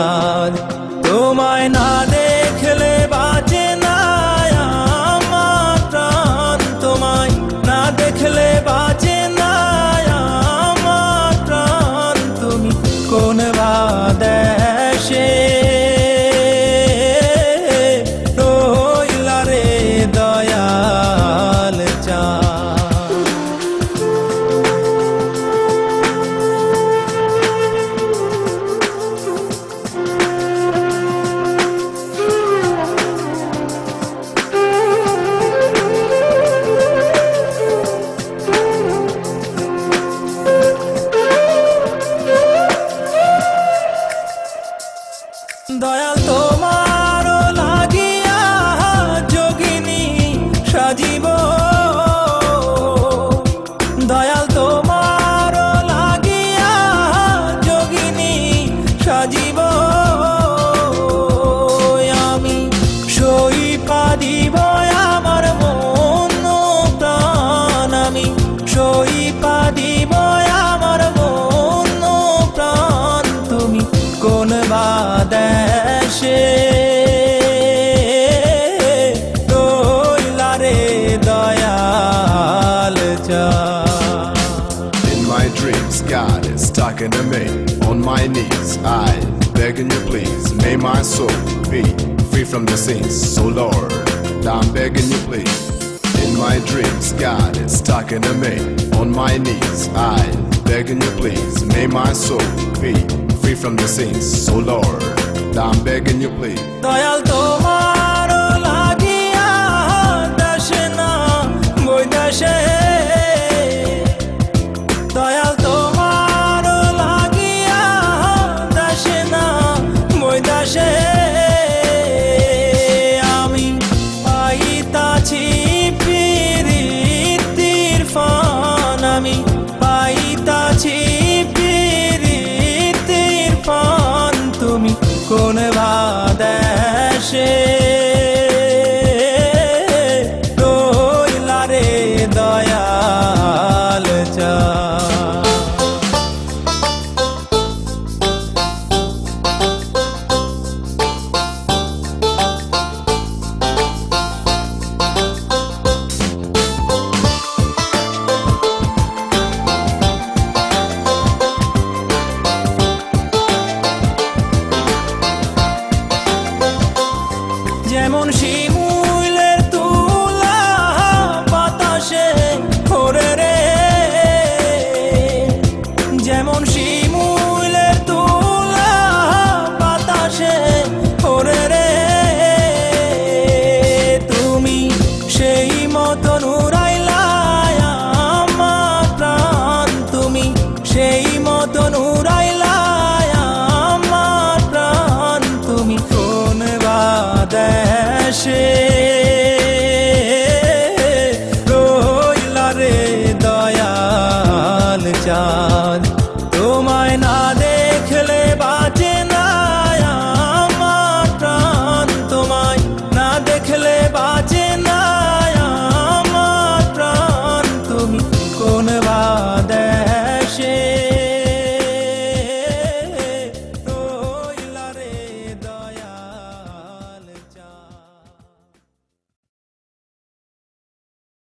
চাঁদ তোমায় না দেখলে বাঁচে না আমার প্রাণ তোমায় না দেখলে বাঁচে না আমার প্রাণ তুমি কোন দেশে রইলা রে দয়াল চাঁদ দয়াল তোমার লাগিয়া যোগিনী সাজিব দয়াল তোমার লাগিয়া যোগিনী সাজিব আমি সই পাদিব আমার মন প্রাণ আমি সই পাদিব আমার মন প্রাণ তুমি কোন দেশে রইলা রে দয়াল চাঁদ In my dreams, God is talking to me. On my knees, I begging you please. May my soul be free from the sins. So Lord, I'm begging you please. In my dreams, God is talking to me. On my knees, I begging you please. May my soul be free from the sins. So Lord, I'm begging you please. Dayal তোমার লাগিয়া দেশে না বৈদেশে দয়াল তোমার লাগিয়া দেশে না বৈদেশে আমি পাইতাছি প্রীতির ফান আমি পাইতাছি প্রীতির ফান তুমি কোন দেশে রইলা রে দয়াল চাঁদ যেমন শিমুলের তুলা বাতাসে ওরে রে যেমন শিমুলের তুলা বাতাসে ওরে রে তুমি সেই মতন উড়াইলা আমার প্রাণ তুমি সেই মতন উড়াইলা আমার প্রাণ তুমি কোন দেশে রইলা রে দয়াল চাঁদ